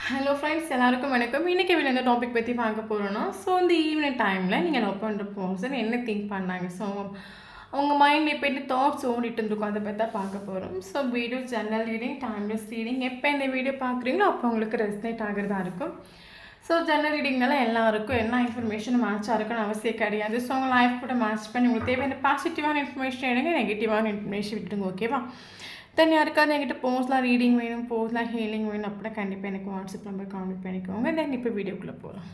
Hello friends எல்லாருக்கும் வணக்கம். இன்றைக்கி இந்த டாபிக் பற்றி பார்க்க போகிறோன்னா, ஸோ இந்த ஈவினிங் டைமில் நீங்கள் லவ் பண்ணுற பர்சன் என்ன திங்க் பண்ணாங்க, ஸோ அவங்க மைண்டில் இப்போ என்ன தாட்ஸ் ஓடிட்டு இருந்திருக்கும், அதை பற்றி தான் பார்க்க போகிறோம். So video general reading, timeless reading, எப்போ இந்த வீடியோ பார்க்குறீங்களோ அப்போ உங்களுக்கு ரெஸ்னேட் ஆகிறதா இருக்கும். ஸோ ஜெனரல் ரீடிங்னால எல்லாருக்கும் எல்லா இன்ஃபர்மேஷனும் மேட்சாக இருக்குன்னு அவசியம் கிடையாது. ஸோ உங்கள் லைஃப் கூட மேட்ச் பண்ணி உங்களுக்கு தேவையான பாசிட்டிவான இன்ஃபர்மேஷன் எடுங்க, நெகட்டிவான இன்ஃபர்மேஷன் விட்டுருங்க. ஓகேவா? தென் யாருக்காவது என்கிட்ட பர்சனலாக ரீடிங் வேணும், பர்சனலாக ஹீலிங் வேணும் அப்படின்னா கண்டிப்பாக எனக்கு வாட்ஸ்அப் நம்பர் கான்டெக்ட் பண்ணிக்கோங்க. தென் இப்போ வீடியோக்குள்ளே போகலாம்.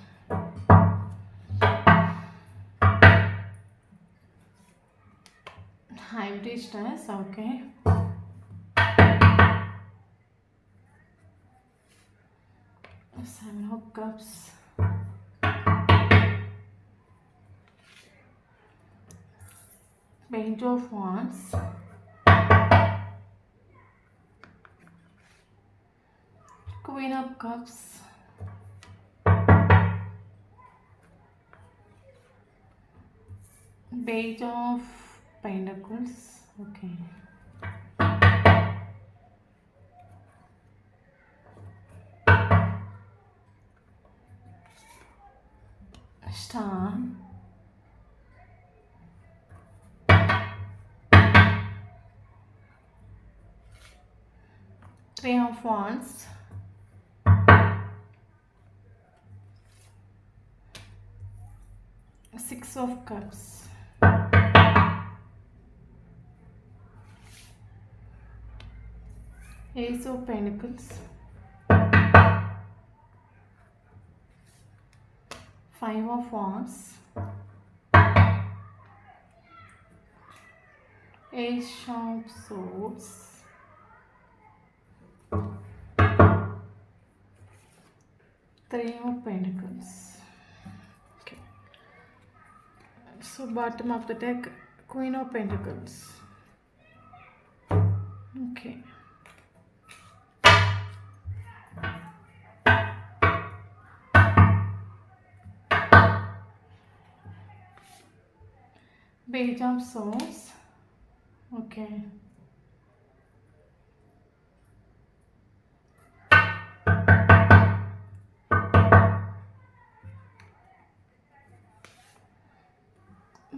Hybrid stars, okay. Seven of Cups. Page of Wands. Queen of Cups. Page of Pentacles. Okay. Star. Three of Wands. Six of Cups. Ace of Pentacles. Five of Wands. Ace of Swords. Three of Pentacles. Okay. So bottom of the deck, Queen of Pentacles. Okay. Page of Swords. Okay.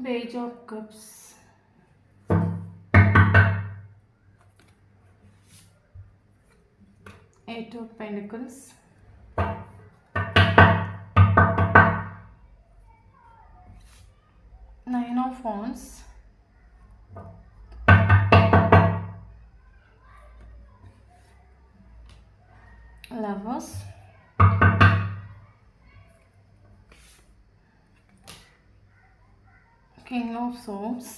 Page of Cups. Eight of Pentacles. Nine of Wands. Lovers. King of Swords.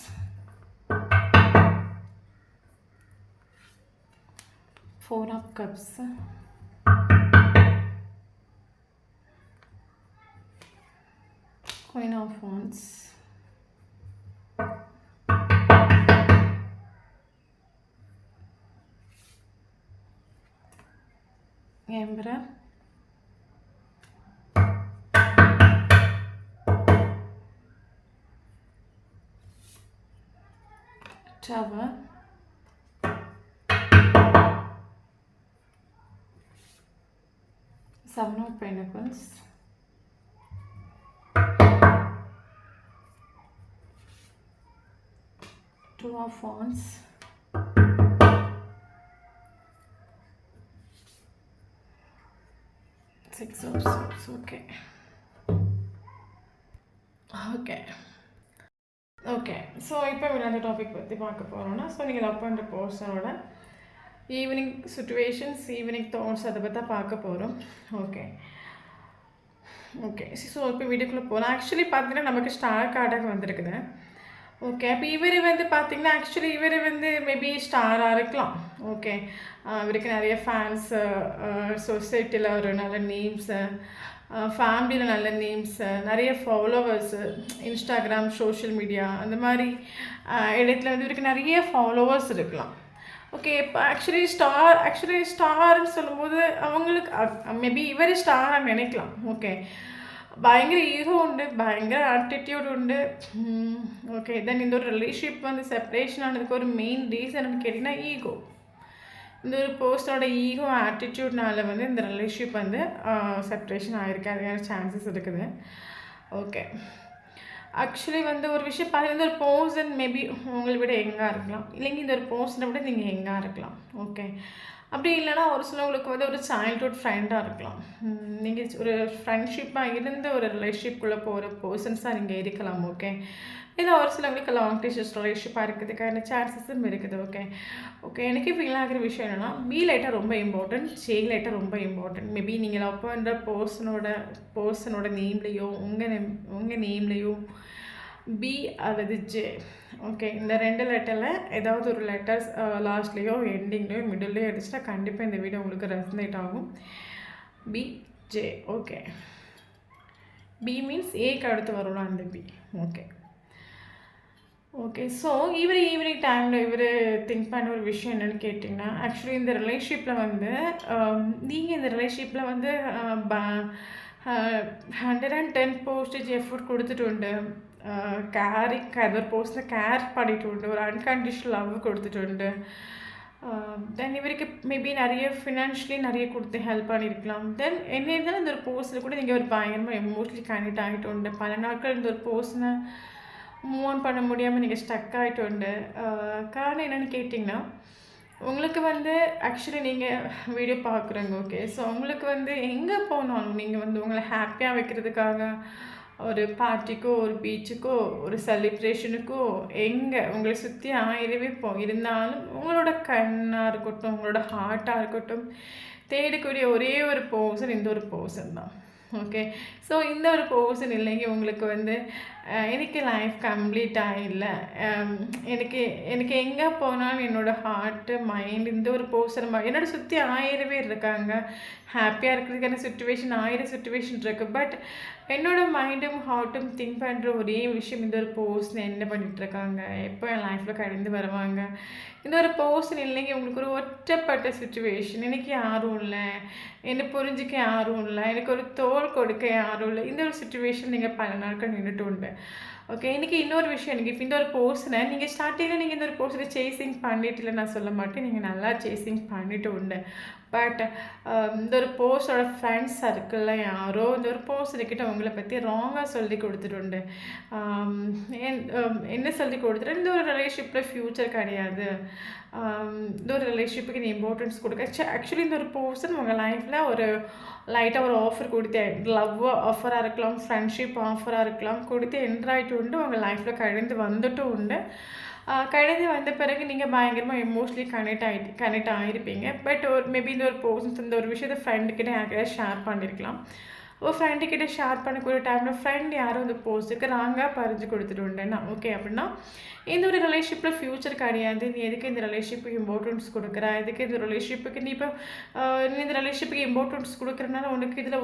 Four of Cups. Queen of Wands. Emperor. Tower. Seven of Pentacles. Two of Wands. Six of Swords. Okay. Okay. So இப்போ அந்த topic பற்றி பார்க்க போகிறோன்னா, so நீங்கள் love பண்ணுற பர்சனோட evening situations, evening thoughts, அதை பற்றி தான் பார்க்க போகிறோம். ஓகே. ஸோ இப்போ வீடியோக்குள்ளே போகலாம். ஆக்சுவலி பார்த்தீங்கன்னா நமக்கு ஸ்டார் கார்டாக வந்திருக்குது. ஓகே. அப்போ இவர் பார்த்தீங்கன்னா ஆக்சுவலி இவர் மேபி ஸ்டாராக இருக்கலாம். ஓகே. இவருக்கு நிறைய ஃபேன்ஸு, சொசைட்டியில் ஒரு நல்ல நேம்ஸு, ஃபேமிலியில் நல்ல நேம்ஸு, நிறைய ஃபாலோவர்ஸு, இன்ஸ்டாகிராம், சோஷியல் மீடியா அந்த மாதிரி இடத்துல இவருக்கு நிறைய ஃபாலோவர்ஸ் இருக்கலாம். ஓகே. இப்போ ஆக்சுவலி ஸ்டார்னு சொல்லும்போது அவங்களுக்கு மேபி இவர் ஸ்டாராக நினைக்கலாம். ஓகே. பயங்கர ஈகோ உண்டு, பயங்கர ஆட்டிடியூட் உண்டு. ஓகே. தென் இந்த ஒரு ரிலேஷன்ஷிப் செப்பரேஷன் ஆனதுக்கு ஒரு மெயின் ரீசன் கேட்டிங்கன்னா இந்த ஒரு பர்சனோட ஈகோ ஆட்டிடியூட்னால வந்து இந்த ரிலேஷன்ஷிப் வந்து செப்ரேஷன் ஆகிருக்கு, அதுக்கான சான்சஸ் இருக்குது. ஓகே, ஆக்சுவலி வந்து ஒரு விஷயம் பார்த்தீங்கன்னா ஒரு பர்சன் மேபி உங்களை விட யங்காக இருக்கலாம், இல்லைங்க இந்த ஒரு பர்சனை விட நீங்கள் யங்காக இருக்கலாம். ஓகே, அப்படி இல்லைனா ஒரு சிலவங்களுக்கு வந்து ஒரு சைல்ட்ஹுட் ஃப்ரெண்டாக இருக்கலாம். நீங்கள் ஒரு ஃப்ரெண்ட்ஷிப்பாக இருந்த ஒரு ரிலேஷன்ஷிப்குள்ளே போகிற பர்சன்ஸாக நீங்கள் இருக்கலாம். ஓகே, இல்லை ஒரு சிலவங்களுக்கு லாங் டிஸ்டன்ஸ் ரிலேஷன்ஷிப்பாக இருக்கிறதுக்கான சான்சஸும் இருக்குது. ஓகே ஓகே எனக்கு ஃபீல் ஆகிற விஷயம் என்னென்னா, பி லைட்டாக ரொம்ப இம்பார்ட்டன்ட், ஜே லைட்டாக ரொம்ப இம்பார்ட்டன்ட். மேபி நீங்கள் லவ் பண்ணுற பர்சனோட நேம்லேயோ உங்கள் நேம்லேயோ பி அல்லது ஜே. ஓகே, இந்த 2 லெட்டரில் ஏதாவது ஒரு லெட்டர்ஸ் லாஸ்ட்லேயோ எண்டிங்லேயோ மிடில்லையோ இருந்துச்சுன்னா கண்டிப்பாக இந்த வீடியோ உங்களுக்கு ரெசனேட் ஆகும். B J. Okay, B means ஏக்கு அடுத்து வரலாம் அந்த B. Okay okay so evening டைமில் இவர் திங்க் பண்ண ஒரு விஷயம் என்னென்னு கேட்டிங்கன்னா, ஆக்சுவலி இந்த ரிலேஷன்ஷிப்பில் வந்து நீங்கள் இந்த ரிலேஷன்ஷிப்பில் வந்து 110% எஃபர்ட் கொடுத்துட்டு உண்டு, ஒரு பர்சனை கேர் பண்ணிட்டு உண்டு, ஒரு அன்கண்டிஷனல் லவ் கொடுத்துட்டு உண்டு. தென் இவருக்கு மேபி நிறைய ஃபினான்ஷியலி நிறைய கொடுத்து ஹெல்ப் பண்ணியிருக்கலாம். தென் என்ன இருந்தாலும் இந்த ஒரு பர்சனை கூட நீங்கள் ஒரு பயங்கரமாக எமோஷ்னலி கனெக்ட் ஆகிட்டு உண்டு. பல நாட்கள் இந்த ஒரு பர்சனை மூவ் ஆன் பண்ண முடியாமல் நீங்கள் ஸ்டக் ஆகிட்டு உண்டு. காரணம் என்னென்னு கேட்டிங்கன்னா, உங்களுக்கு வந்து ஆக்சுவலி நீங்கள் வீடியோ பார்க்குறீங்க. ஓகே, ஸோ உங்களுக்கு வந்து எங்கே போனாலும் நீங்கள் வந்து உங்களை ஹாப்பியாக வைக்கிறதுக்காக ஒரு பார்ட்டிக்கோ ஒரு பீச்சுக்கோ ஒரு செலிப்ரேஷனுக்கோ எங்கே உங்களை சுற்றி ஆயிரவே இருந்தாலும் உங்களோட கண்ணாக இருக்கட்டும், உங்களோட ஹார்ட்டாக இருக்கட்டும், தேடக்கூடிய ஒரே ஒரு பர்சன் இந்த ஒரு பர்சன் தான். ஓகே, ஸோ இந்த ஒரு பர்சன் இல்லைங்க உங்களுக்கு வந்து எனக்கு லைஃப் கம்ப்ளீட்டாக இல்லை, எனக்கு எங்கே போனாலும் என்னோடய ஹார்ட்டு மைண்ட் இந்த ஒரு பர்சன் என்னோட சுற்றி 1000 பேர் இருக்காங்க. ஹாப்பியாக இருக்கிறதுக்கான ஆயிரம் சுச்சுவேஷன் இருக்குது. பட் என்னோடய மைண்டும் ஹார்ட்டும் திங்க் பண்ணுற ஒரே விஷயம் இந்த ஒரு பர்சன் என்ன பண்ணிகிட்ருக்காங்க, எப்போ என் லைஃப்பில் கடந்து வருவாங்க. இந்த ஒரு பர்சன் இல்லைங்க உங்களுக்கு ஒரு ஒற்றப்பட்ட சுச்சுவேஷன், எனக்கு யாரும் இல்லை, என்னை புரிஞ்சிக்க யாரும் இல்லை, எனக்கு ஒரு தோல் கொடுக்க யாரும் இல்லை. இந்த ஒரு சுச்சுவேஷன் நீங்கள் பல நாட்கள் நின்றுட்டு உண்டு. ஓகே, இன்றைக்கி இன்னொரு விஷயம், எனக்கு இப்போ இந்த ஒரு பர்சனை நீங்கள் ஸ்டார்டிங்கில் நீங்கள் இந்த ஒரு பர்சனை சேசிங் பண்ணிட்டு நான் சொல்ல மாட்டேன், நீங்கள் நல்லா சேசிங் பண்ணிட்டு உண்டு. பட் இந்த ஒரு பர்சனோட ஃப்ரெண்ட்ஸ் சர்க்கிளில் யாரோ இந்த ஒரு பர்சனுக்கிட்ட உங்களை பற்றி ராங்காக சொல்லி கொடுத்துட்டு என்ன சொல்லி கொடுத்துட்டு இந்த ஒரு ரிலேஷன்ஷிப்பில் ஃப்யூச்சர் கிடையாது, இந்த ஒரு ரிலேஷன்ஷிப்புக்கு நீ இம்பார்ட்டன்ஸ் கொடுக்க. ஆக்சுவலி இந்த ஒரு பர்சன் உங்கள் லைஃப்பில் ஒரு லைட்டாக ஒரு ஆஃபர் கொடுத்து, லவ் ஆஃபராக இருக்கலாம், ஃப்ரெண்ட்ஷிப் ஆஃபராக இருக்கலாம், கொடுத்து என்ட்ராயிட்டு உண்டு, உங்கள் லைஃப்பில் கடந்து வந்துட்டும் உண்டு. கடந்து வந்த பிறகு நீங்கள் பயங்கரமாக எமோஷ்னலி கனெக்ட் ஆகிருப்பீங்க. பட் மேபி இந்த ஒரு பர்சன்ஸ் இந்த ஒரு விஷயத்தை ஃப்ரெண்டுக்கிட்ட யாருக்கிட்ட ஷேர் பண்ணியிருக்கலாம். ஒரு ஃப்ரெண்டுக்கிட்ட ஷேர் பண்ணக்கூடிய டைமில் ஃப்ரெண்ட் யாரும் அந்த போஸ்ட்டுக்கு ராங்காக பறிஞ்சு கொடுத்துட்டு உண்டேன்னா ஓகே, அப்படின்னா இந்த ஒரு ரிலேஷன்ஷிப்பில் ஃப்யூச்சர் கிடையாது, நீ எதுக்கு இந்த ரிலேஷன்ஷிப்புக்கு இம்பார்ட்டன்ஸ் கொடுக்குற, எதுக்கு இந்த ரிலேஷன்ஷிப்புக்கு நீ இந்த ரிலேஷன்ஷிப்புக்கு இம்பார்ட்டன்ஸ் கொடுக்குறதுனால உனக்கு இதில்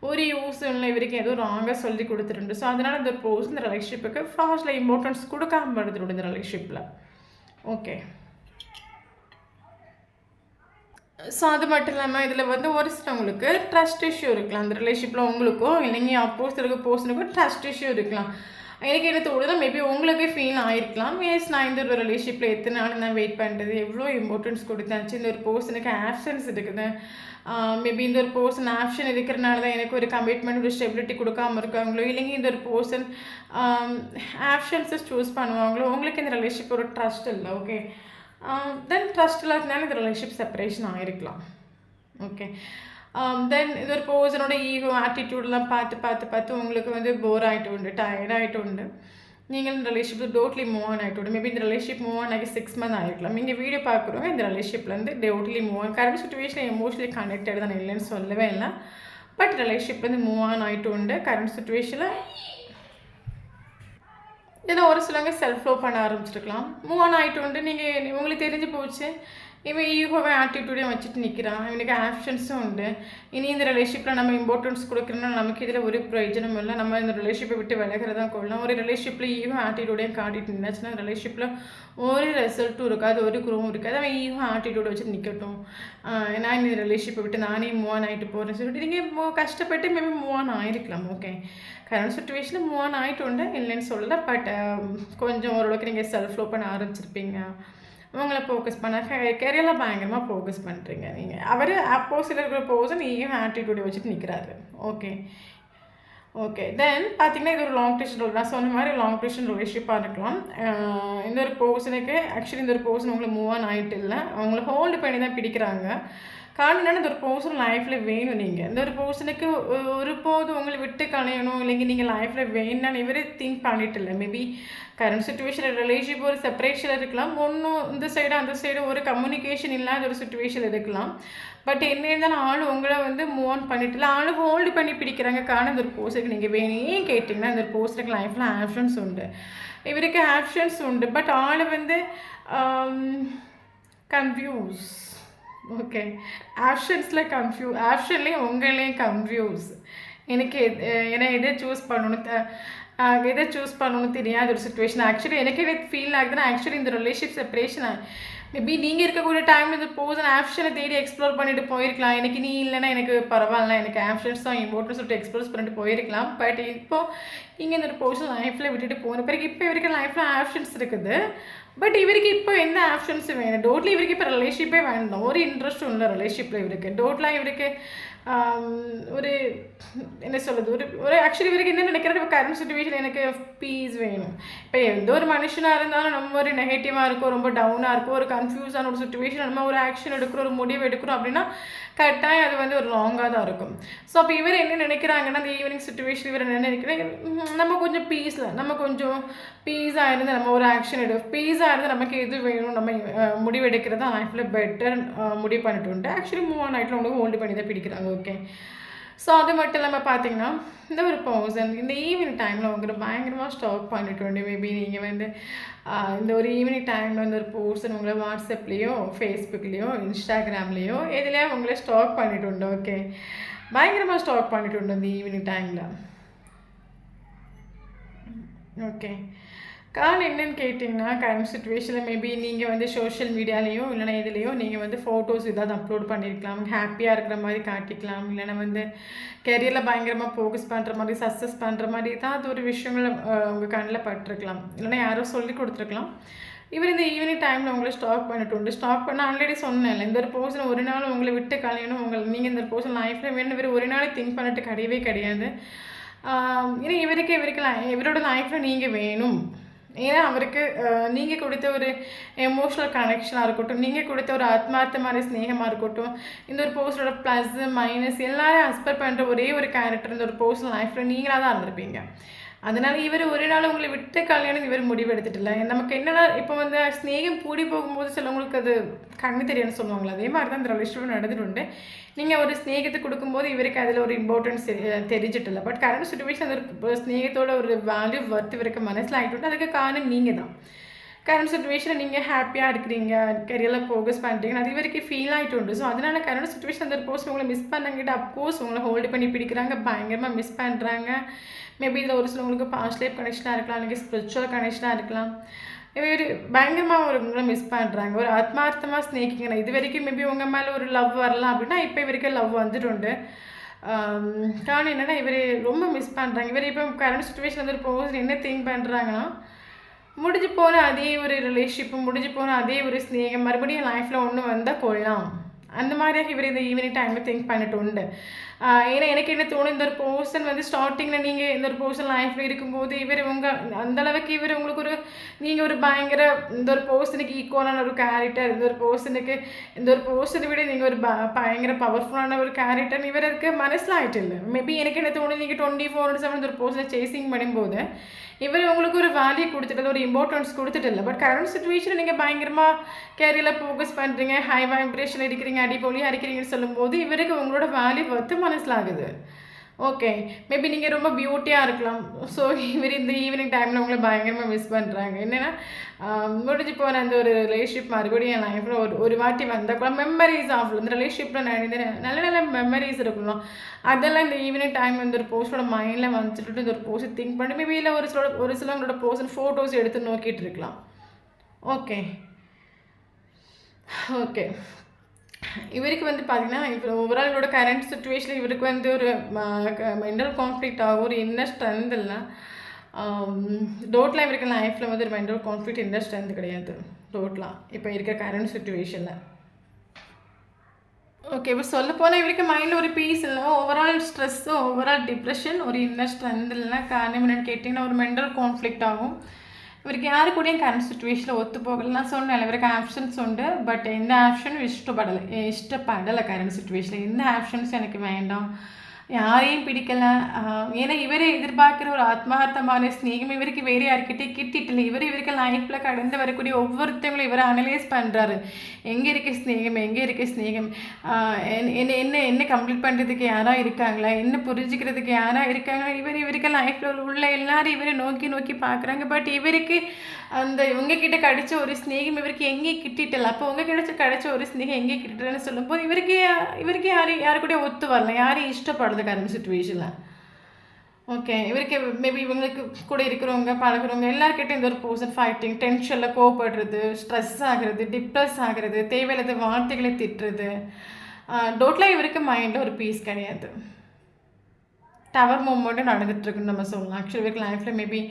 ஒரு யூஸ் இல்லை, இவருக்கு ஏதோ ராங்காக சொல்லி கொடுத்துருந்து. ஸோ அதனால் இந்த பர்சன் இந்த ரிலேஷன்ஷிப்புக்கு ஃபாஸ்ட்டில் இம்பார்ட்டன்ஸ் கொடுக்காம படுத்துட்டு இந்த ரிலேஷன்ஷிப்பில். ஓகே, ஸோ அது மட்டும் இல்லாமல் இதில் வந்து ஒரு சிலவங்களுக்கு ட்ரஸ்ட் இஷ்யூ இருக்கலாம். அந்த ரிலேஷன்ஷிப்பில் உங்களுக்கும் இல்லைங்க அப்போஸ் இருக்க பர்சனுக்கும் ட்ரஸ்ட் இஷ்யூ இருக்கலாம். எனக்கு என்ன தோணுதோ மேபி உங்களுக்கே ஃபீல் ஆகிருக்கலாம். எஸ், நான் இந்த ஒரு ரிலேஷன்ஷிப்பில் எத்தனை நாள் நான் வெயிட் பண்ணுறது, எவ்வளோ இம்பார்ட்டன்ஸ் கொடுத்தாச்சு, இந்த ஒரு பர்சனுக்கு ஆப்ஷன்ஸ் இருக்குது, மேபி இந்த ஒரு பர்சன் ஆப்ஷன் இருக்கிறனால தான் எனக்கு ஒரு கமிட்மெண்ட் ஒரு ஸ்டெபிலிட்டி கொடுக்காம இருக்காங்களோ, இல்லைங்க இந்த ஒரு பர்சன் ஆப்ஷன்ஸை சூஸ் பண்ணுவாங்களோ, உங்களுக்கு இந்த ரிலேஷன்ஷிப் ஒரு ட்ரஸ்ட் இல்லை. ஓகே, தென் ட்ரஸ்ட் இல்லாதனால இந்த ரிலேஷன்ஷிப் செப்பரேஷன் ஆகிருக்கலாம். ஓகே, தென் இது ஒரு பர்சனோட ஈகோ ஆட்டிடியூட்லாம் பார்த்து உங்களுக்கு வந்து போர் ஆகிட்டு உண்டு, டயர்ட் ஆகிட்டு உண்டு. நீங்கள் இந்த ரிலேஷன்ஷிப்பில் டோட்லி மூவ் ஆன் ஆகிட்டு உண்டு. மேபி இந்த ரிலேஷன்ஷிப் மூவ் ஆன் ஆகி 6 months ஆகிருக்கலாம். நீங்கள் வீடியோ பார்க்குறவங்க இந்த ரிலேஷன்ஷிப்லேருந்து totally move on, current situation emotionally connected தான், இல்லைன்னு சொல்லவே இல்லை. பட் ரிலேஷன்ஷிப்லேருந்து மூவ் ஆன் ஆகிட்டு உண்டு. கரண்ட் சுச்சுவேஷனில் ஏதோ ஒரு சிலவங்க செல்ஃப் லவ் பண்ண ஆரம்பிச்சிருக்கலாம், மூவ் ஆன் ஆகிட்டு உண்டு. நீங்கள் உங்களுக்கு தெரிஞ்சு போச்சு, இவன் ஈகோவை ஆட்டிடியூடையும் வச்சுட்டு நிற்கிறான், இவனுக்கு ஆப்ஷன்ஸும் உண்டு. இனி இந்த ரிலேஷன்ஷிப்பில் நம்ம இம்பார்ட்டன்ஸ் கொடுக்குறோன்னா நமக்கு இதில் ஒரு பிரயோஜனம் இல்லை, நம்ம இந்த ரிலேஷன்ஷிப்பை விட்டு விலகிறதான் கொள்ளலாம். ஒரு ரிலேஷன்ஷிப்பில் ஈகோ ஆட்டிடியூடையும் காட்டிட்டு நின்றாச்சுன்னா ரிலேஷன்ஷிப்பில் ஒரு ரிசல்ட்டும் இருக்காது, ஒரு குரோவும் இருக்காது. அவன் ஈகோ ஆட்டிடியூடை வச்சுட்டு நிற்கட்டும், நான் இந்த ரிலேஷன்ஷிப்பை விட்டு நானே மூவ் ஆன் ஆகிட்டு போகிறேன்னு சொல்லிட்டு நீங்கள் கஷ்டப்பட்டு மேபி மூவ் ஆன் ஆகிருக்கலாம். ஓகே, கரண்ட் சுச்சுவேஷனில் மூவ் ஆன் ஆகிட்டு உண்டு, இல்லைன்னு சொல்லலை. பட் கொஞ்சம் ஓரளவுக்கு நீங்கள் செல்ஃப் லவ் பண்ண ஆரம்பிச்சிருப்பீங்க, உங்களை ஃபோக்கஸ் பண்ண கெரியரில் பயங்கரமாக ஃபோக்கஸ் பண்ணுறீங்க நீங்கள். அவர் அப்போசிட்டில் இருக்கிற பர்சன் நீயும் ஆட்டிடியூட் வச்சுட்டு நிற்கிறாரு. ஓகே ஓகே தென் பார்த்தீங்கன்னா இது ஒரு லாங் டியூஷன் நான் சொன்ன மாதிரி லாங் டியூஷன் ரிலேஷன்ஷிப்பாக இருக்கலாம். இந்த ஒரு பர்சனுக்கு ஆக்சுவலி இந்த ஒரு பர்சன் உங்களை மூவ் ஆன் ஆகிட்டு இல்லை, அவங்கள ஹோல்டு பண்ணி தான் பிடிக்கிறாங்க. காரணம் என்னென்னா இந்த ஒரு பர்சன் லைஃப்பில் வேணும். நீங்கள் இந்த ஒரு பர்சனுக்கு ஒருபோது உங்களை விட்டு களையணும் இல்லைங்க நீங்கள் லைஃப்பில் வேணும்னு இவரே திங்க் பண்ணிட்டு இல்லை. மேபி கரண்ட் சுச்சுவேஷனில் ரிலேஷன்ஷிப் ஒரு செப்பரேஷன் இருக்கலாம், ஒன்றும் இந்த சைடு அந்த சைடு ஒரு கம்யூனிகேஷன் இல்லாத ஒரு சுச்சுவேஷன் இருக்கலாம். பட் என்ன இருந்தாலும் ஆள் உங்களை வந்து மூவ் ஆன் பண்ணிட்டு இல்லை, ஆள் ஹோல்டு பண்ணி பிடிக்கிறாங்க. காரணம் இந்த ஒரு பர்சனுக்கு நீங்கள் வேணும். ஏன் கேட்டிங்கன்னா இந்த ஒரு பர்சனுக்கு லைஃப்பில் ஆப்ஷன்ஸ் உண்டு, இவருக்கு ஆப்ஷன்ஸ் உண்டு. பட் ஆள் வந்து கன்ஃபியூஸ். ஓகே ஆப்ஷன்ஸில் ஆப்ஷன்லேயும் உங்களையும் கன்ஃபியூஸ். எனக்கு ஏன்னா எதை சூஸ் பண்ணணும்னு தெரியாத ஒரு சுச்சுவேஷன். ஆக்சுவலி எனக்கு ஃபீல் ஆகுதுன்னா ஆக்சுவலி இந்த ரிலேஷன்ஷிப் செப்பரேஷன் மேபி நீங்கள் இருக்கக்கூடிய டைமில் இந்த பர்சன் ஆப்ஷனை தேடி எக்ஸ்ப்ளோர் பண்ணிட்டு போயிருக்கலாம். எனக்கு நீ இல்லைன்னா எனக்கு பரவாயில்ல, எனக்கு ஆப்ஷன்ஸ் தான் இம்பார்ட்டன்ஸ் சொல்லிட்டு எக்ஸ்ப்ளோர் பண்ணிட்டு போயிருக்கலாம். பட் இப்போ இங்கே இந்த பர்சன் லைஃப்பில் விட்டுட்டு போன பிறகு இப்போ இவருக்கு லைஃப்பில் ஆப்ஷன்ஸ் இருக்குது. பட் இவருக்கு இப்போ எந்த ஆப்ஷன்ஸும் வேணும். டோட்லி இவருக்கு இப்போ ரிலேஷன்ஷிப்பே வேண்டாம், ஒரு இன்ட்ரெஸ்ட்டும் இல்லை ரிலேஷன்ஷிப்பில் இவருக்கு. டோட்லாம் இவருக்கு ஒரு என்ன சொல்கிறது ஒரு ஆக்சுவலி இவருக்கு என்ன நினைக்கிறது, இப்போ கரண்ட் சுச்சுவேஷன் எனக்கு பீஸ் வேணும். இப்போ எந்த ஒரு மனுஷனாக இருந்தாலும் நம்ம ஒரு நெகட்டிவாக இருக்கும், ரொம்ப டவுனாக இருக்கும், ஒரு கன்ஃபியூஸான ஒரு சுச்சுவேஷன், நம்ம ஒரு ஆக்ஷன் எடுக்கிறோம், ஒரு முடிவு எடுக்கிறோம் அப்படின்னா கரெக்டாக அது வந்து ஒரு லாங்காக தான் இருக்கும். ஸோ அப்போ இவர் என்ன நினைக்கிறாங்கன்னா அந்த ஈவினிங் சுச்சுவேஷன் இவர் என்ன நினைக்கிறாங்க, நம்ம கொஞ்சம் பீஸாக இருந்து நம்ம ஒரு ஆக்ஷன் பீஸாக இருந்து நமக்கு எது வேணும் நம்ம முடிவெடுக்கிறது தான் லைஃப்பில் பெட்டர் முடிவு பண்ணிட்டு உண்டு. ஆக்சுவலி மூவ் ஆன் ஆகிட்டு உங்களுக்கு ஹோல்டு பண்ணி தான் பிடிக்கிறாங்க. ஓகே ஸோ அது மட்டும் இல்லாமல் பார்த்தீங்கன்னா இந்த ஒரு பர்சன் இந்த ஈவினிங் டைமில் உங்களை பயங்கரமாக ஸ்டாக் பண்ணிட்டு உண்டு. மேபி நீங்கள் வந்து இந்த ஒரு ஈவினிங் டைமில் வந்து ஒரு பர்சன் உங்களை வாட்ஸ்அப்லேயோ ஃபேஸ்புக்லேயோ இன்ஸ்டாகிராம்லேயோ எதுலேயோ உங்களை ஸ்டாக் பண்ணிட்டு உண்டு. ஓகே பயங்கரமாக ஸ்டாக் பண்ணிட்டு உண்டு இந்த ஈவினிங் டைமில். ஓகே காரணம் என்னென்னு கேட்டிங்கன்னா கரண்ட் சுச்சுவேஷனில் மேபி நீங்கள் வந்து சோஷியல் மீடியாலேயோ இல்லைனா இதுலேயோ நீங்கள் வந்து ஃபோட்டோஸ் ஏதாவது அப்லோட் பண்ணியிருக்கலாம், ஹாப்பியாக இருக்கிற மாதிரி காட்டிக்கலாம், இல்லைனா வந்து கெரியரில் பயங்கரமாக ஃபோக்கஸ் பண்ணுற மாதிரி சக்ஸஸ் பண்ணுற மாதிரி ஏதாவது ஒரு விஷயங்கள் உங்கள் கண்ணில் பட்டிருக்கலாம், இல்லைனா யாரோ சொல்லி கொடுத்துருக்கலாம். இவர் இந்த ஈவினிங் டைமில் உங்களை ஸ்டாக் பண்ணிட்டு உண்டு. ஸ்டாக் பண்ண ஆல்ரெடி சொன்னேன் இந்த ஒரு பர்சன் ஒரு நாள் உங்களை விட்டு கலையணும், நீங்கள் இந்த பர்சன் லைஃப்பில் வேணும் இவர் ஒரு நாள் திங்க் பண்ணிட்டு கிடையவே கிடையாது. ஏன்னா இவரோட லைஃப்பில் நீங்கள் வேணும். ஏன்னா அவருக்கு நீங்கள் கொடுத்த ஒரு எமோஷ்னல் கனெக்ஷனாக இருக்கட்டும், நீங்கள் கொடுத்த ஒரு ஆத்மார்த்தமான ஸ்நேகமாக இருக்கட்டும், இந்த ஒரு பர்சனோட ப்ளஸ் மைனஸ் எல்லாரும் அஸ்பெக்ட் பண்ணுற ஒரே ஒரு கேரக்டர் இந்த ஒரு பர்சன் லைஃப்பில் நீங்களாக தான் இருந்திருப்பீங்க. அதனால் இவர் ஒரு நாள் உங்களை விட்டு கல்யாணம் இவர் முடிவு எடுத்துட்டில்ல. நமக்கு என்னென்னா இப்போ வந்து ஸ்நேகம் கூடி போகும்போது சிலவங்களுக்கு அது கண்ணு தெரியாதுன்னு சொல்லுவாங்களே, அதே மாதிரி தான் இந்த ரிலேஷன்ஷிப் நடந்துட்டு. நீங்கள் ஒரு ஸ்நேகத்தை கொடுக்கும்போது இவருக்கு அதில் ஒரு இம்பார்ட்டன்ஸ் தெரிஞ்சிட்டில்ல. பட் கரண்ட் சுச்சுவேஷன் அந்த ஸ்நேகத்தோட ஒரு வேல்யூ ஒர்த் இவருக்கு மனசில் ஆகிட்டு அதுக்கு காரணம் நீங்கள் தான். கரண்ட் சுச்சுவேஷனில் நீங்கள் ஹாப்பியாக இருக்கிறீங்க, கரியரில் ஃபோக்கஸ் பண்ணுறீங்க, அது வரைக்கும் ஃபீல் ஆகிட்டு உண்டு. ஸோ அதனால் கரண்ட் சுச்சுவேஷன் அந்த போஸ்ட் உங்களை மிஸ் பண்ணாங்கிட்ட அப்கோர்ஸ் உங்களை ஹோல்டு பண்ணி பிடிக்கிறாங்க, பயங்கரமாக மிஸ் பண்ணுறாங்க. மேபி இதில் ஒரு சிலவங்களுக்கு பாஸ்ட் லைஃப் கனெக்ஷனாக இருக்கலாம், இல்லை ஸ்பிரிச்சுவல் கனெக்ஷனாக இருக்கலாம். இவர் பயங்கரமாக ஒரு உங்களை மிஸ் பண்ணுறாங்க, ஒரு ஆத்மார்த்தமாக ஸ்நேகிக்கணும். இது வரைக்கும் மேபி உங்கள் மேலே ஒரு லவ் வரலாம் அப்படின்னா இப்போ இவருக்கு லவ் வந்துட்டு. காரணம் என்னென்னா இவர் ரொம்ப மிஸ் பண்ணுறாங்க. இவர் இப்போ கரண்ட் சுச்சுவேஷன் வந்து ஒரு போஸ்ட் என்ன திங்க் பண்ணுறாங்கன்னா முடிஞ்சு போன அதே ஒரு ரிலேஷன்ஷிப்பு, முடிஞ்சு போன அதே ஒரு ஸ்நேகம் மறுபடியும் லைஃப்பில் ஒன்று வந்தால் கொள்ளலாம், அந்த மாதிரியாக இவர் இந்த ஈவினிங் டைமில் திங்க் பண்ணிட்டு உண்டு. ஏன்னா எனக்கு என்ன தோணும், இந்த ஒரு பர்சன் வந்து ஸ்டார்டிங்கில் நீங்கள் இந்த ஒரு பர்சன் லைஃப்பில் இருக்கும்போது இவர் அந்தளவுக்கு இவர் உங்களுக்கு ஒரு நீங்கள் ஒரு பயங்கர இந்த ஒரு பர்சனுக்கு ஈக்குவலான ஒரு கேரக்டர், இந்த ஒரு பர்சனை விட நீங்கள் ஒரு பயங்கர பவர்ஃபுல்லான ஒரு கேரக்டர் இவருக்கு மனசில் ஆகிட்டு இல்லை. மேபி எனக்கு என்ன தோணும், நீங்கள் 24/7 இந்த ஒரு பர்சனை சேசிங் பண்ணும்போது இவர் உங்களுக்கு ஒரு வேல்யூ கொடுத்துட்டு ஒரு இம்பார்ட்டன்ஸ் கொடுத்துட்டு இல்லை. பட் கரண்ட் சுச்சுவேஷனில் நீங்கள் பயங்கரமாக கேரியரில் ஃபோக்கஸ் பண்ணுறீங்க, ஹை வைப்ரேஷன் இருக்கிறீங்க, அடிப்பொலியாக இருக்கிறீங்கன்னு சொல்லும்போது இவருக்கு உங்களோட வேல்யூ ஒர்த்து மனசில் ஆகுது. ஓகே மேபி நீங்கள் ரொம்ப பியூட்டியாக இருக்கலாம். ஸோ இவர் இந்த ஈவினிங் டைமில் உங்களை பயங்கரமாக மிஸ் பண்ணுறாங்க. என்னென்னா முடிஞ்சு போகிற அந்த ஒரு ரிலேஷன்ஷிப் மறுபடியும் என் லைஃப்பில் ஒரு வாட்டி வந்தால் கூட மெமரிஸ் ஆகலாம். இந்த ரிலேஷன்ஷிப்பில் நல்ல நல்ல மெமரிஸ் இருக்கலாம். அதெல்லாம் இந்த ஈவினிங் டைம் வந்து ஒரு போஸ்டோட மைண்டில் வந்துட்டு இந்த ஒரு போஸ்ட் திங்க் பண்ணி மேபி இல்லை ஒரு சிலவங்களோட போஸ்ட் ஃபோட்டோஸ் எடுத்து நோக்கிட்டு இருக்கலாம். ஓகே ஓகே இவருக்கு வந்து பார்த்தீங்கன்னா இப்போ ஓவரால் இவரோட கரண்ட் சுச்சுவேஷனில் இவருக்கு வந்து ஒரு மென்டல் கான்ஃப்ளிக்ட் ஆகும், ஒரு இன்னர் ஸ்ட்ரென்த் இல்லை. டோட்டலாக இவருக்கு லைஃப்பில் வந்து ஒரு மென்டல் கான்ஃப்ளிக்ட் இன்னர் ஸ்ட்ரென்த் கிடையாது. டோட்டலாக இப்போ இருக்க கரண்ட் சுச்சுவேஷனில். ஓகே, இப்போ சொல்லப்போனால் இவருக்கு மைண்டில் ஒரு பீஸ் இல்லை, ஓவரால் ஸ்ட்ரெஸ்ஸு, ஓவரால் டிப்ரெஷன், ஒரு இன்னர் ஸ்ட்ரென்த் இல்லைன்னா காரணம் என்னென்னு கேட்டிங்கன்னா ஒரு மென்டல் கான்ஃப்ளிக்ட் ஆகும். இவருக்கு யாரு கூடயும் கரண்ட் சுச்சுவேஷனில் ஒத்து போகலாம். நான் சொன்னேன் இவருக்கு ஆப்ஷன்ஸ் உண்டு, பட் எந்த ஆப்ஷனும் இஷ்டப்படலை கரண்ட் சுச்சுவேஷனில். எந்த ஆப்ஷன்ஸ் எனக்கு வேண்டாம், யாரையும் பிடிக்கலை. ஏன்னா இவரே எதிர்பார்க்குற ஒரு ஆத்மார்த்தமான ஸ்நேகம் இவருக்கு வேறு யார்கிட்டே கிட்டிட்டில்லை. இவருக்கு லைஃப்பில் கடந்து வரக்கூடிய ஒவ்வொருத்தவங்களும் இவரை அனலைஸ் பண்ணுறாரு. எங்கே இருக்க ஸ்நேகம், எங்கே இருக்க ஸ்நேகம், என்ன கம்ப்ளீட் பண்ணுறதுக்கு யாராக இருக்காங்களா, என்ன புரிஞ்சுக்கிறதுக்கு யாராக இருக்காங்களா, இவருக்கு லைஃப்பில் உள்ள எல்லாரும் இவரை நோக்கி பார்க்குறாங்க. பட் இவருக்கு அந்த உங்ககிட்ட கிடைச்ச ஒரு ஸ்நேகம் இவருக்கு எங்கேயும் கிட்டிட்டல. அப்போ கிடைச்ச ஒரு ஸ்நேகம் எங்கே கிட்டிட்டலன்னு சொல்லும்போது இவருக்கு யாரு கூட ஒத்து வரல, யாரையும் இஷ்டப்படல கரண்ட் சுச்சுவேஷனில். ஓகே, இவருக்கு மேபி இவங்களுக்கு கூட இருக்கிறவங்க பழகிறவங்க எல்லாருக்கிட்டையும் இந்த ஒரு பர்சன் ஃபைட்டிங், டென்ஷனில் கோவப்படுறது, ஸ்ட்ரெஸ் ஆகிறது, டிப்ரெஸ் ஆகிறது, தேவையில்லாத வார்த்தைகளை திட்டுறது. டோட்டலாக இவருக்கு மைண்டில் ஒரு பீஸ் கிடையாது. டவர் மூமெண்ட்டும் நடந்துகிட்ருக்குன்னு நம்ம சொல்லலாம். ஆக்சுவலி இவருக்கு லைஃப்பில் மேபி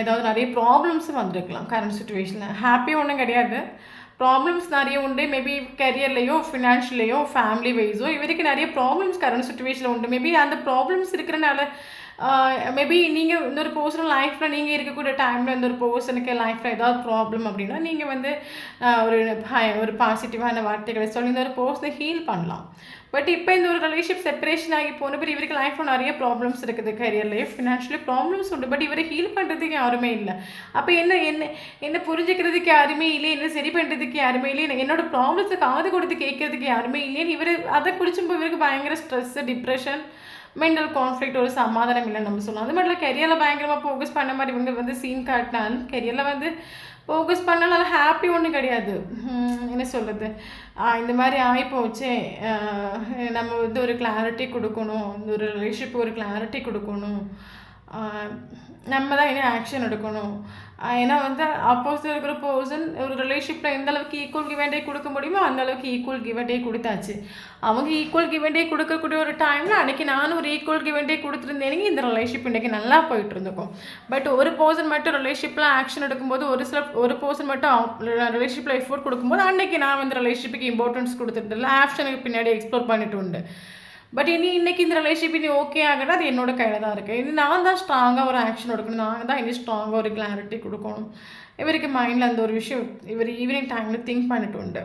ஏதாவது நிறைய ப்ராப்ளம்ஸும் வந்திருக்கலாம் கரண்ட் சுச்சுவேஷனில். ஹாப்பியாக ஒன்றும் கிடையாது, ப்ராப்ளம்ஸ் நிறைய உண்டு. மேபி கரியர்லேயோ ஃபினான்ஷியலையோ ஃபேமிலி வைஸோ இவருக்கு நிறைய ப்ராப்ளம்ஸ் கரண்ட் சுச்சுவேஷனில் உண்டு. மேபி அந்த ப்ராப்ளம்ஸ் இருக்கிறனால மேபி நீங்கள் இந்த ஒரு பர்சனல் லைஃப்பில் நீங்கள் இருக்கக்கூடிய டைமில் இந்த ஒரு பர்சனுக்கு லைஃப்பில் ஏதாவது ப்ராப்ளம் அப்படின்னா நீங்கள் வந்து ஒரு பாசிட்டிவான வார்த்தைகளை சொல்லி இந்த ஒரு பர்சனை ஹீல் பண்ணலாம். பட் இப்போ இந்த ஒரு ரிலேஷன்ஷிப் செப்பரேஷன் ஆகி போன பிறகு இவருக்கு லைஃப்பில் நிறைய ப்ராப்ளம்ஸ் இருக்குது, கரியர்லேயே ஃபினான்ஷியலி ப்ராப்ளம்ஸ் உண்டு. பட் இவரை ஹீல் பண்ணுறதுக்கு யாருமே இல்லை. அப்போ என்ன புரிஞ்சுக்கிறதுக்கு யாருமே இல்லை, என்ன சரி பண்ணுறதுக்கு யாருமே இல்லை, என்னோட ப்ராப்ளத்தை காது கொடுத்து கேட்கறதுக்கு யாருமே இல்லைன்னு இவர் அதை குடிச்சும்போது இவருக்கு பயங்கர ஸ்ட்ரெஸ்ஸு, டிப்ரெஷன், மென்டல் கான்ஃப்ளிக்ட், ஒரு சமாதானம் இல்லைன்னு நம்ம சொல்லலாம். அது மட்டும் இல்லை கரியரில் பயங்கரமாக ஃபோக்கஸ் பண்ண மாதிரி இவங்க வந்து சீன் காட்டினாலும் கரியரில் வந்து ஃபோக்கஸ் பண்ணாலும் ஹாப்பி ஒன்றும் கிடையாது. என்ன சொல்கிறது, இந்த மாதிரி ஆகிப்போச்சு, நம்ம வந்து ஒரு கிளாரிட்டி கொடுக்கணும், இந்த ஒரு ரிலேஷன்ஷிப் ஒரு கிளாரிட்டி கொடுக்கணும், நம்ம தான் என்ன ஆக்ஷன் எடுக்கணும். ஏன்னா வந்து அப்போசிட் இருக்கிற பர்சன் ஒரு ரிலேஷன்ஷிப்பில் எந்த அளவுக்கு ஈக்குவல் கிவ் அண்ட் டேக் கொடுக்க முடியுமோ அந்த அளவுக்கு ஈக்குவல் கிவ் அண்ட் டேக் கொடுத்தாச்சு. அவங்க ஈக்குவல் கிவ் அண்ட் டேக் கொடுக்கக்கூடிய ஒரு டைமில் அன்றைக்கி நானும் ஒரு ஈக்குவல் கிவ் அண்ட் டேக் கொடுத்துருந்தேனே இந்த ரிலேஷன்ஷிப் இன்றைக்கி நல்லா போயிட்டு இருந்துக்கும். பட் ஒரு பர்சன் மட்டும் ரிலேஷன்ஷிப்பில் ஆக்ஷன் எடுக்கும்போது ஒரு பர்சன் மட்டும் ரிலேஷன்ஷிப்பில் எஃபோர்ட் கொடுக்கும்போது அன்றைக்கி நான் வந்து ரிலேஷன்ஷிப்புக்கு இம்பார்ட்டன்ஸ் கொடுத்துட்டு இல்லை, ஆப்ஷனுக்கு பின்னாடி எக்ஸ்ப்ளோர் பண்ணிட்டு உண்டு. பட் இன்றைக்கி இந்த ரிலேஷன்ஷிப் இனி ஓகே ஆகினா அது என்னோட கையில் தான் இருக்குது. இனி நான் தான் ஸ்ட்ராங்காக ஒரு ஆக்ஷன் எடுக்கணும், நான் தான் இனி ஸ்ட்ராங்காக ஒரு கிளாரிட்டி கொடுக்கணும். இவருக்கு மைண்டில் அந்த ஒரு விஷயம் இவர் ஈவினிங் டைமில் திங்க் பண்ணிட்டு உண்டு.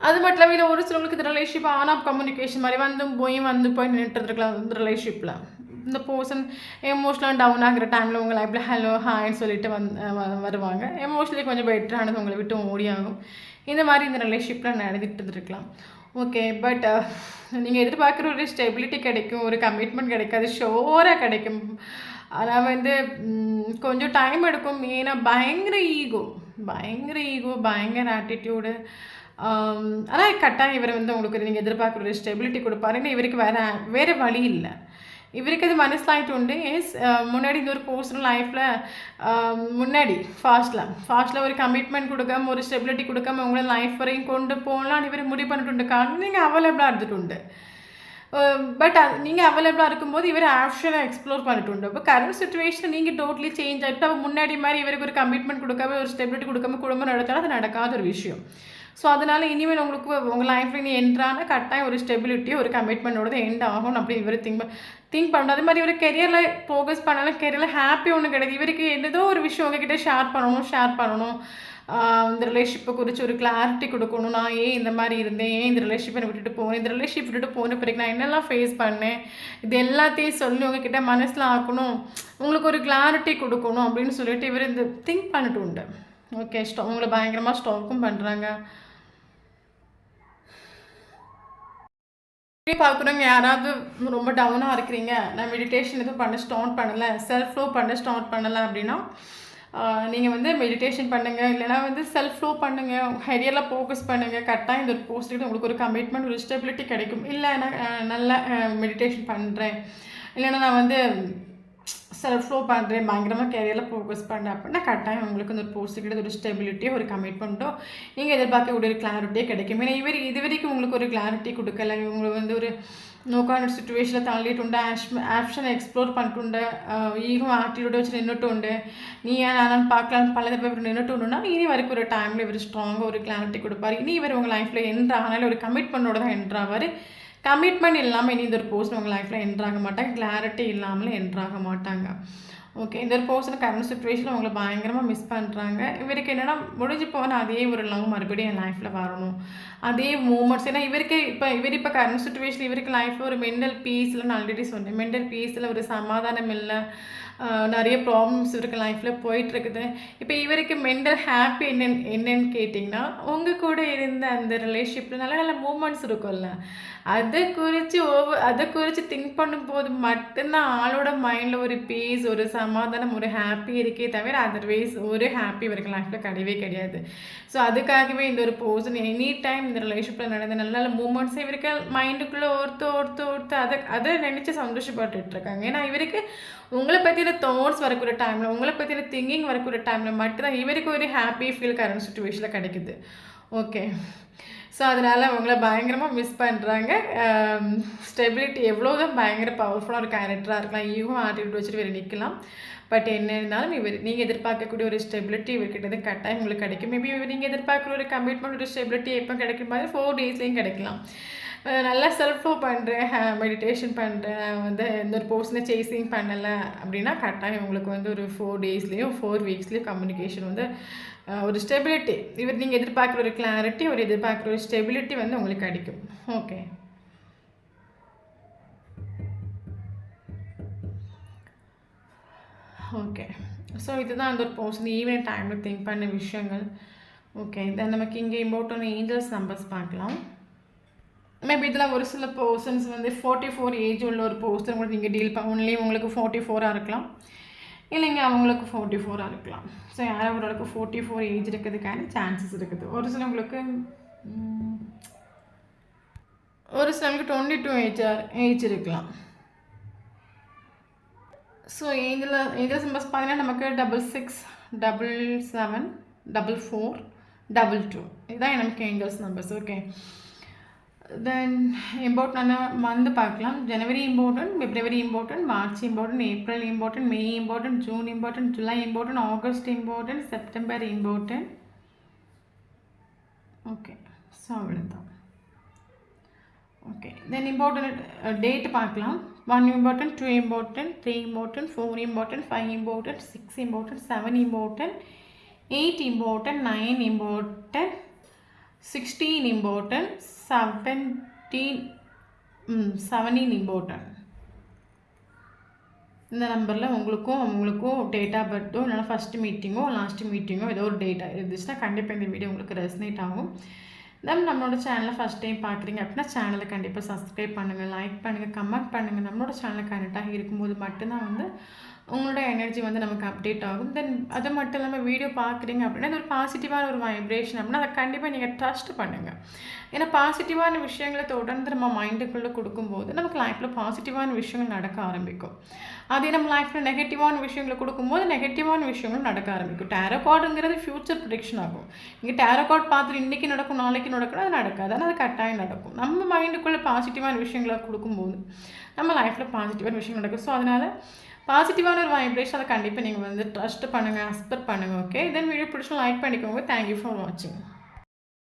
அது மட்டும் இல்லாமல் இதில் ஒரு சிலவங்களுக்கு இந்த ரிலேஷன்ஷிப் ஆன் ஆஃப் கம்யூனிகேஷன் மாதிரி வந்து போய் நின்றுட்டு இருக்கலாம். இந்த ரிலேஷன்ஷிப்பில் இந்த பர்சன் எமோஷ்னலாக டவுன் ஆகிற டைமில் உங்கள் லைஃப்பில் ஹலோ ஹாய்ன்னு சொல்லிட்டு வருவாங்க. எமோஷ்னலி கொஞ்சம் பெட்டரானது உங்களை விட்டு ஓடி ஆகும். இந்த மாதிரி இந்த ரிலேஷன்ஷிப்பில் நடந்துகிட்டு இருக்கலாம். ஓகே, பட் நீங்கள் எதிர்பார்க்குற ஒரு ஸ்டெபிலிட்டி கிடைக்கும், ஒரு கமிட்மெண்ட் கிடைக்காது, ஷோராக கிடைக்கும். ஆனால் வந்து கொஞ்சம் டைம் எடுக்கும். ஏன்னா பயங்கர ஈகோ, பயங்கர ஆட்டிடியூடு. ஆனால் கட்டாயம் இவர் வந்து உங்களுக்கு நீங்கள் எதிர்பார்க்குற ஒரு ஸ்டெபிலிட்டி கொடுப்பாருன்னு இவருக்கு வேறு வழி இல்லை. இவருக்கு அது மனசிலாயிட்டு உண்டு. முன்னாடி இந்த ஒரு பர்சனல் லைஃப்பில் முன்னாடி ஃபாஸ்ட்டில் ஒரு கமிட்மெண்ட் கொடுக்காம ஒரு ஸ்டெபிலிட்டி கொடுக்காம உங்களை லைஃப் வரையும் கொண்டு போகலான்னு இவர் முடிவு பண்ணிட்டு உண்டு. காரணம் நீங்கள் அவைலபிளாக இருந்துட்டு உண்டு. பட் நீங்கள் அவைலபிளாக இருக்கும்போது இவர் ஆப்ஷனை எக்ஸ்ப்ளோர் பண்ணிட்டு உண்டு. இப்போ கரண்ட் சுச்சுவேஷன் நீங்கள் டோட்டலி சேஞ்ச் ஆகிட்டு அப்போ முன்னாடி மாதிரி இவருக்கு ஒரு கமிட்மெண்ட் கொடுக்காம ஒரு ஸ்டெபிலிட்டி கொடுக்காம குடும்பம் நடத்தாலும் அது நடக்காத ஒரு விஷயம். ஸோ அதனால் இனிமேல் உங்களுக்கு உங்கள் லைஃப்பில் நீ என்ட்ரான கட்டாயம் ஒரு ஸ்டெபிலிட்டி ஒரு கமிட்மெண்ட்டோட எண்ட் ஆகும் அப்படி இவர் திங்க் பண்ணணும். அதே மாதிரி இவர் கெரியரில் ஃபோக்கஸ் பண்ணாலும் கெரியரில் ஹாப்பி ஒன்றும் கிடையாது. இவருக்கு ஏதோ ஒரு விஷயம் உங்ககிட்ட ஷேர் பண்ணணும், இந்த ரிலேஷன்ஷிப்பை குறித்து ஒரு கிளாரிட்டி கொடுக்கணும். நான் ஏன் இந்த மாதிரி இருந்தேன், ஏன் இந்த ரிலேஷன்ஷிப்பை விட்டுட்டு போனேன், இந்த ரிலேஷன்ஷிப் விட்டுட்டு போன பிறகு நான் என்னெல்லாம் ஃபேஸ் பண்ணேன், இது எல்லாத்தையும் சொல்லி உங்ககிட்ட மனசில் ஆக்கணும், உங்களுக்கு ஒரு கிளாரிட்டி கொடுக்கணும் அப்படின்னு சொல்லிட்டு இவர் இந்த திங்க் பண்ணிட்டு உண்டு. ஓகே, உங்களை பயங்கரமாக ஸ்டாக்கும் பண்ணுறாங்க. பார்க்குறவங்க யாராவது ரொம்ப டவுனாக இருக்கிறீங்க, நான் மெடிடேஷன் எதுவும் பண்ணலை, செல்ஃப் லவ் ஸ்டார்ட் பண்ணலை அப்படின்னா நீங்கள் வந்து மெடிடேஷன் பண்ணுங்கள், இல்லைனா வந்து செல்ஃப் லவ் பண்ணுங்கள், ஹெரியரில் ஃபோக்கஸ் பண்ணுங்கள். கரெக்டாக இந்த ஒரு போஸ்ட்டுக்கு உங்களுக்கு ஒரு கமிட்மெண்ட் ஒரு ஸ்டெபிலிட்டி கிடைக்கும். இல்லை நான் நல்லா மெடிடேஷன் பண்ணுறேன், இல்லைனா நான் வந்து செல்ஃப் ஃப்ளோ பண்ணுறேன், பயங்கரமாக கேரியரில் ஃபோக்கஸ் பண்ணுறேன் அப்படின்னா கட்டாயம் உங்களுக்கு இந்த ஒரு போஸ்ட்டு கிட்ட ஒரு ஸ்டெபிலிட்டியோ ஒரு கமிட்மெண்ட்டோ நீங்கள் எதிர்பார்க்கக்கூடிய ஒரு கிளாரிட்டியே கிடைக்கும். ஏன்னா இது வரைக்கும் உங்களுக்கு ஒரு கிளாரிட்டி கொடுக்கல. இவங்களை வந்து ஒரு നോക്കാനൊരു സിറ്റുവേഷനിൽ തള്ളിയിട്ടുണ്ട്, ആപ്ഷൻ എക്സ്പ്ലോർ பண்ணிட்டு ஈகோ ஆட்டிடியூட வச்சு நின்றுட்டு நீ ஏன் நான் பார்க்கலாம் பல தடவை இவர் நின்றுட்டுன்னா இனி வரைக்கும் ஒரு டைமில் இவர் ஸ்ட்ராங்காக ஒரு கிளாரிட்டி கொடுப்பார். இனி இவர் உங்கள் லைஃப்பில் என்ட்ராகனால ஒரு கமிட்மெண்ட்டோட தான் என்ட்ராவார். கமிட்மெண்ட் இல்லாமல் இனி இந்த ஒரு போஸ்ட் உங்கள் லைஃப்பில் என்ட்ராக மாட்டாங்க, கிளாரிட்டி இல்லாமல் என்ட்ராக மாட்டாங்க. ஓகே, இந்த ஒரு பர்சன் கரண்ட் சுச்சுவேஷனில் உங்களை பயங்கரமாக மிஸ் பண்ணுறாங்க. இவருக்கு என்னென்னா முடிஞ்சு போனால் அதே ஒரு லவ் மறுபடியும் என் லைஃப்பில் வரணும், அதே மூமெண்ட்ஸ். ஏன்னா இவர் இப்போ கரண்ட் சுச்சுவேஷன் இவருக்கு லைஃப்பில் ஒரு மென்டல் பீஸில் நான் ஆல்ரெடி சொன்னேன், மென்டல் பீஸில் ஒரு சமாதானம் இல்லை, நிறைய ப்ராப்ளம்ஸ் இவருக்கு லைஃப்பில் போயிட்டுருக்குது. இப்போ இவருக்கு மென்டல் ஹாப்பி என்னன்னு கேட்டிங்கன்னா உங்கள் கூட இருந்த அந்த ரிலேஷன்ஷிப்பில் நல்ல நல்ல மூமெண்ட்ஸ் இருக்கும்ல, அதை குறித்து திங்க் பண்ணும்போது மட்டும்தான் ஆளோட மைண்டில் ஒரு பீஸ், ஒரு சமாதானம், ஒரு ஹாப்பி இருக்கே தவிர அதர்வைஸ் ஒரு ஹாப்பி இவருக்கு லைஃப்பில் கிடையவே கிடையாது. ஸோ அதுக்காகவே இந்த ஒரு பர்சன் எனி டைம் இந்த ரிலேஷன்ஷிப்பில் நடந்த நல்ல நல்ல மூமெண்ட்ஸை இவருக்கு மைண்டுக்குள்ளே ஒருத்து அதை நினச்சி சந்தோஷப்பட்டுருக்காங்க. ஏன்னா இவருக்கு உங்களை பற்றின தாட்ஸ் வரக்கூடிய டைமில், உங்களை பற்றின திங்கிங் வரக்கூடிய டைமில் மட்டும்தான் இவருக்கு ஒரு ஹாப்பி ஃபீல் கரண்ட் சுச்சுவேஷனில் கிடைக்குது. ஓகே, ஸோ அதனால் அவங்கள பயங்கரமாக மிஸ் பண்ணுறாங்க. ஸ்டெபிலிட்டி எவ்வளோ தான் பயங்கர பவர்ஃபுல்லாக ஒரு கேரக்டராக இருக்கலாம், ஈகோ ஆட்டிடியூட் வச்சுட்டு வேறு நிற்கலாம். பட் என்ன இருந்தாலும் நீங்கள் எதிர்பார்க்கக்கூடிய ஒரு ஸ்டெபிலிட்டி இவர்கிட்ட கட்டாயம் உங்களுக்கு கிடைக்கும். மேபி நீங்கள் எதிர்பார்க்குற ஒரு கமிட்மெண்ட், ஒரு ஸ்டெபிலிட்டி எப்போ கிடைக்கும் மாதிரி 4 daysலேயும் கிடைக்கலாம். நல்லா செல்ஃப் ஃப்ளோ பண்ணுறேன், மெடிடேஷன் பண்ணுறேன், வந்து எந்த ஒரு பர்சனை சேசிங் பண்ணலை அப்படின்னா கட்டாயம் உங்களுக்கு வந்து ஒரு 4 daysலேயும் 4 weeksலேயும் கம்யூனிகேஷன் வந்து ஒரு ஸ்டெபிலிட்டி, நீங்கள் எதிர்பார்க்குற ஒரு கிளாரிட்டி, ஒரு எதிர்பார்க்குற ஒரு ஸ்டெபிலிட்டி வந்து உங்களுக்கு கிடைக்கும். ஓகே, ஓகே, ஸோ இதுதான் அந்த ஒரு பர்சன் ஈவினிங் டைமில் திங்க் பண்ண விஷயங்கள். ஓகே, தென் நமக்கு இங்கே இம்பார்ட்டன்ட் ஏஞ்சல்ஸ் நம்பர்ஸ் பார்க்கலாம். மேபி இதில் ஒரு சில பர்சன்ஸ் வந்து 44 ஏஜ் உள்ள ஒரு பர்சன் கூட நீங்கள் டீல் ஒன்லி உங்களுக்கு 44 இருக்கலாம், இல்லைங்க அவங்களுக்கு 44 இருக்கலாம். ஸோ யாரோ ஓரளவுக்கு 44 ஏஜ் இருக்கிறதுக்கான சான்சஸ் இருக்குது. ஒரு சிலவங்களுக்கு 22 ஏஜ் இருக்கலாம். ஸோ ஏஞ்சல் சிம்பல்ஸ் பார்த்தீங்கன்னா நமக்கு 66, 77, 44, 22 இதுதான் நமக்கு ஏஞ்சல்ஸ் நம்பர்ஸ். ஓகே, தென் இம்பார்ட்டன்டான மந்த் பார்க்கலாம். January important, February important, March important, April important, May important, June important, July important, August important, September important. Okay, so அவ்வளோதான். ஓகே, தென் இம்பார்ட்டன்ட் டேட் பார்க்கலாம். 1 important, 2 important, 3 important, 4 important, 5 important, 6 important, 7 important, 8 important, 9 important, 16 important, 17 important. இந்த நம்பரில் உங்களுக்கும் date of பர்த்தோ இல்லைனா first மீட்டிங்கோ last மீட்டிங்கோ ஏதோ ஒரு data இருந்துச்சுன்னா கண்டிப்பாக இந்த வீடியோ உங்களுக்கு ரெசனேட் ஆகும். நம்மளோட சேனலை ஃபஸ்ட் டைம் பார்க்குறீங்க அப்படின்னா சேனலை கண்டிப்பாக சப்ஸ்கிரைப் பண்ணுங்கள், லைக் பண்ணுங்கள், கமெண்ட் பண்ணுங்கள். நம்மளோட சேனலை கனெக்டாக இருக்கும்போது மட்டும்தான் வந்து உங்களோட எனர்ஜி வந்து நமக்கு அப்டேட் ஆகும். தென் அது மட்டும் இல்லாமல் வீடியோ பார்க்குறீங்க அப்படின்னா அது ஒரு பாசிட்டிவான ஒரு வைப்ரேஷன் அப்படின்னா அதை கண்டிப்பாக நீங்கள் ட்ரஸ்ட் பண்ணுங்கள். ஏன்னா பாசிட்டிவான விஷயங்களை தொடர்ந்து நம்ம மைண்டுக்குள்ளே கொடுக்கும்போது நமக்கு லைஃப்பில் பாசிட்டிவான விஷயங்கள் நடக்க ஆரம்பிக்கும். அதே நம்ம லைஃப்பில் நெகட்டிவான விஷயங்களை கொடுக்கும்போது நெகட்டிவான விஷயங்களும் நடக்க ஆரம்பிக்கும். டேரோ கார்டுங்கிறது ஃப்யூச்சர் ப்ரிடிக்ஷன் ஆகும். நீங்கள் டேரோ கார்டு பார்த்துட்டு இன்றைக்கி நடக்கும் நாளைக்கு நடக்கணும், அது நடக்காது, ஆனால் அது கட்டாயம் நடக்கும். நம்ம மைண்டுக்குள்ளே பாசிட்டிவான விஷயங்களை கொடுக்கும்போது நம்ம லைஃப்பில் பாசிட்டிவான விஷயங்கள் நடக்கும். ஸோ அதனால் பாசிட்டிவான ஒரு வைப்ரேஷன் அதை கண்டிப்பாக நீங்கள் வந்து ட்ரஸ்ட் பண்ணுங்கள், அக்செப்ட் பண்ணுங்கள். ஓகே, தென் வீடியோ பிடிச்சா லைக் பண்ணிக்கோங்க. தேங்க்யூ ஃபார் வாட்சிங்.